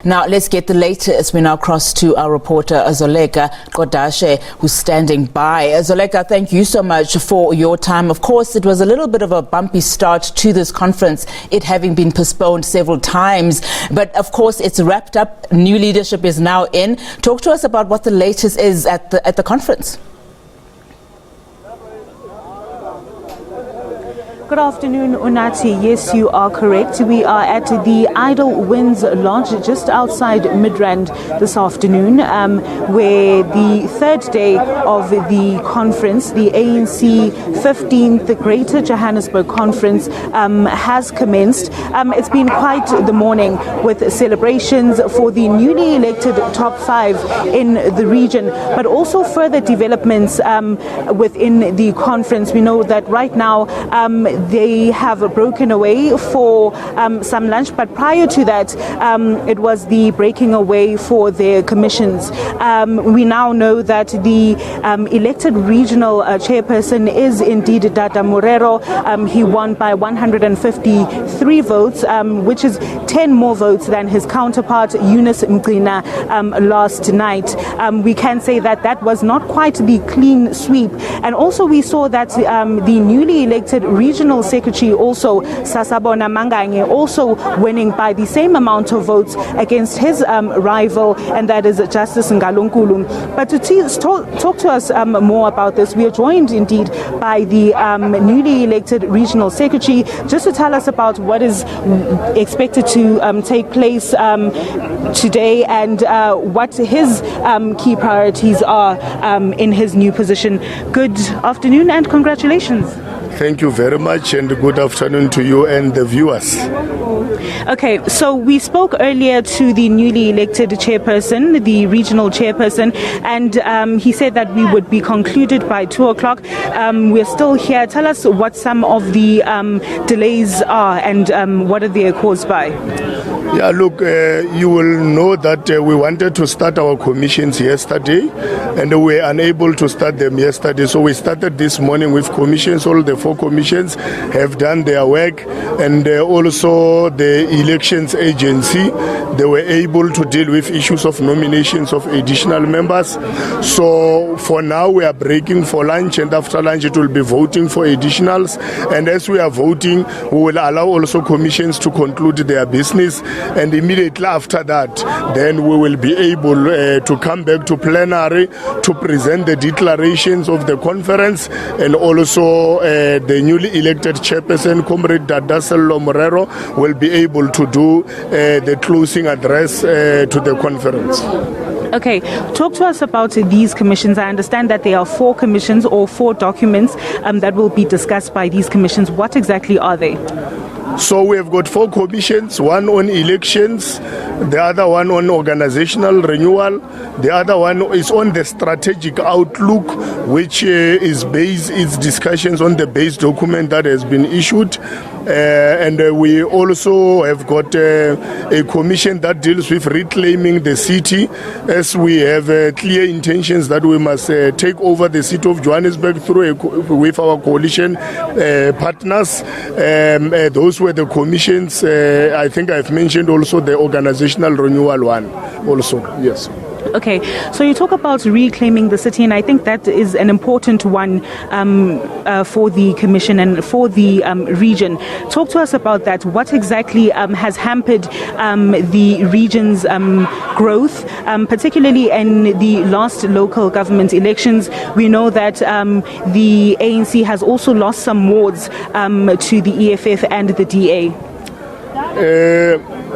Now, let's get the latest. We now cross to our reporter, ZOLEKA QODASHE, who's standing by. ZOLEKA, thank you so much for your time. Of course, it was a little bit of a bumpy start to this conference, it having been postponed several times. But of course, it's wrapped up. New leadership is now in. Talk to us about what the latest is at the conference. Good afternoon, Unati. Yes, you are correct. We are at the Idle Winds Lodge just outside Midrand this afternoon, where the third day of the conference, the ANC 15th Greater Johannesburg Conference, has commenced. It's been quite the morning with celebrations for the newly elected top 5 in the region, but also further developments within the conference. We know that right now they have broken away for some lunch, but prior to that, it was the breaking away for their commissions. We now know that the elected regional chairperson is indeed Dade Morero. He won by 153 votes, which is 10 more votes than his counterpart Eunice Mgcina last night. We can say that that was not quite the clean sweep. And also we saw that the newly elected regional secretary, also Sasabona Manganye, also winning by the same amount of votes against his rival, and that is Justice Ngalonkulu. But to talk to us more about this, we are joined indeed by the newly elected regional secretary, just to tell us about what is expected to take place today and what his key priorities are in his new position. Good afternoon and congratulations. Thank you very much, and good afternoon to you and the viewers. Okay, so we spoke earlier to the newly elected chairperson, the regional chairperson, and he said that we would be concluded by 2 o'clock. We're still here. Tell us what some of the delays are and what are they caused by. Yeah, look, you will know that we wanted to start our commissions yesterday and we were unable to start them yesterday. So we started this morning with commissions. All the 4 commissions have done their work, and also the elections agency, they were able to deal with issues of nominations of additional members. So for now we are breaking for lunch, and after lunch it will be voting for additionals. And as we are voting, we will allow also commissions to conclude their business. And immediately after that, then we will be able to come back to plenary to present the declarations of the conference, and also the newly elected chairperson, Comrade Dade Morero, will be able to do the closing address to the conference. Okay, talk to us about these commissions. I understand that there are 4 commissions or 4 documents that will be discussed by these commissions. What exactly are they? So we have got 4 commissions, one on elections, the other one on organizational renewal, the other one is on the strategic outlook, which is based its discussions on the base document that has been issued. And we also have got a commission that deals with reclaiming the city, as we have clear intentions that we must take over the city of Johannesburg through with our coalition partners. Those were the commissions. I think I've mentioned also the organizational renewal one also, yes. Okay, so you talk about reclaiming the city, and I think that is an important one for the commission and for the region. Talk to us about that. What exactly has hampered the region's growth, particularly in the last local government elections? We know that the ANC has also lost some wards to the EFF and the DA.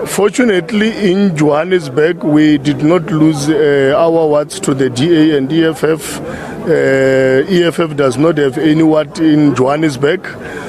Fortunately, in Johannesburg, we did not lose our wards to the DA and EFF. EFF does not have any ward in Johannesburg,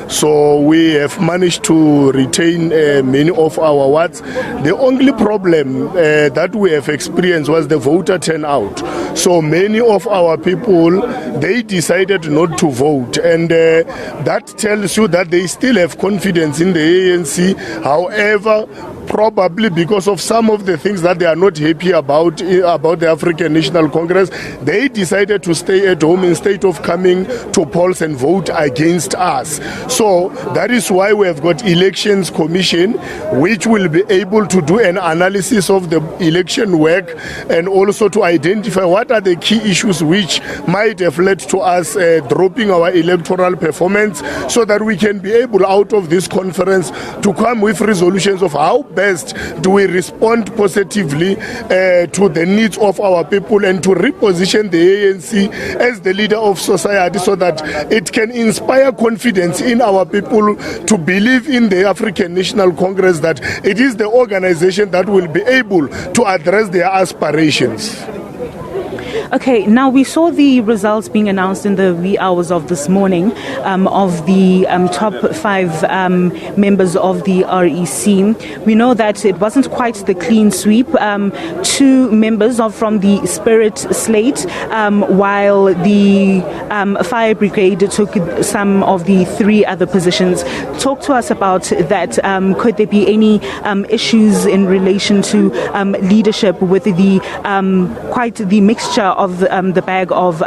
so we have managed to retain many of our wards. The only problem that we have experienced was the voter turnout. So many of our people, they decided not to vote, and that tells you that they still have confidence in the ANC. However, probably because of some of the things that they are not happy about the African National Congress, they decided to stay at home instead of coming to polls and vote against us. So that is why we have got Elections Commission, which will be able to do an analysis of the election work and also to identify what are the key issues which might have led to us dropping our electoral performance, so that we can be able out of this conference to come with resolutions of how best do we respond positively to the needs of our people and to reposition the ANC as the leader of society, so that it can inspire confidence in our people to believe in the African National Congress, that it is the organization that will be able to address their aspirations. Okay, now we saw the results being announced in the wee hours of this morning of the top 5 members of the REC. We know that it wasn't quite the clean sweep. 2 members are from the Spirit slate, while the Fire Brigade took some of the 3 other positions. Talk to us about that. Could there be any issues in relation to leadership with the quite the mixture of the bag of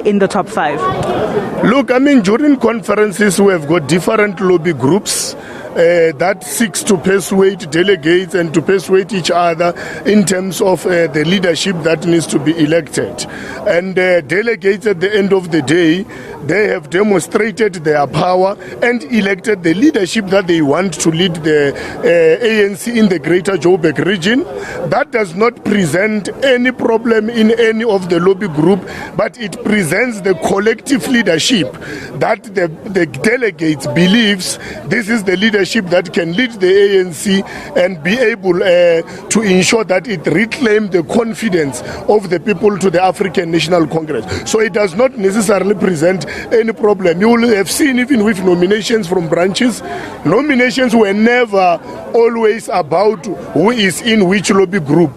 in the top 5? Look, I mean, during conferences we have got different lobby groups that seeks to persuade delegates and to persuade each other in terms of the leadership that needs to be elected. And delegates at the end of the day, they have demonstrated their power and elected the leadership that they want to lead the ANC in the Greater Joburg region. That does not present any problem in any of the lobby group, but it presents the collective leadership that the delegates believes this is the leadership that can lead the ANC and be able to ensure that it reclaims the confidence of the people to the African National Congress. So it does not necessarily present any problem. You will have seen even with nominations from branches, nominations were never always about who is in which lobby group.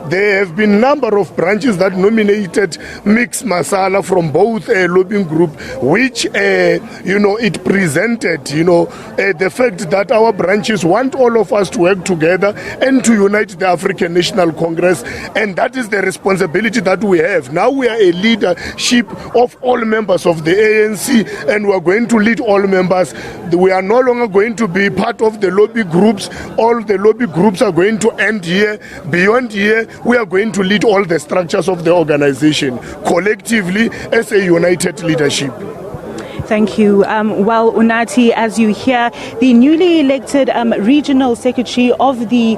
There have been a number of branches that nominated mixed masala from both lobbying group, which, it presented, the fact that our branches want all of us to work together and to unite the African National Congress. And that is the responsibility that we have. Now we are a leadership of all members of the ANC, and we are going to lead all members. We are no longer going to be part of the lobby groups. All the lobby groups are going to end here. Beyond here, we are going to lead all the structures of the organization collectively as a united leadership. Thank you. Well, Unathi, as you hear, the newly elected regional secretary of the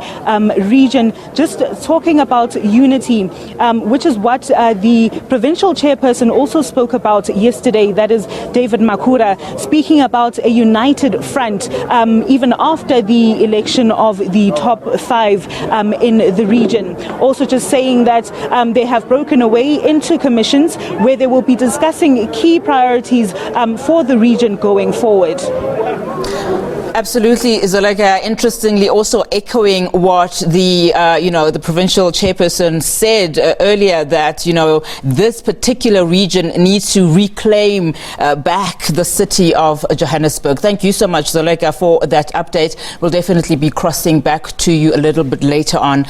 region just talking about unity, which is what the provincial chairperson also spoke about yesterday, that is David Makura, speaking about a united front even after the election of the top 5 in the region. Also just saying that they have broken away into commissions where they will be discussing key priorities for the region going forward. Absolutely, ZOLEKA. Interestingly, also echoing what the the provincial chairperson said earlier, that this particular region needs to reclaim back the city of Johannesburg. Thank you so much, ZOLEKA, for that update. We'll definitely be crossing back to you a little bit later on.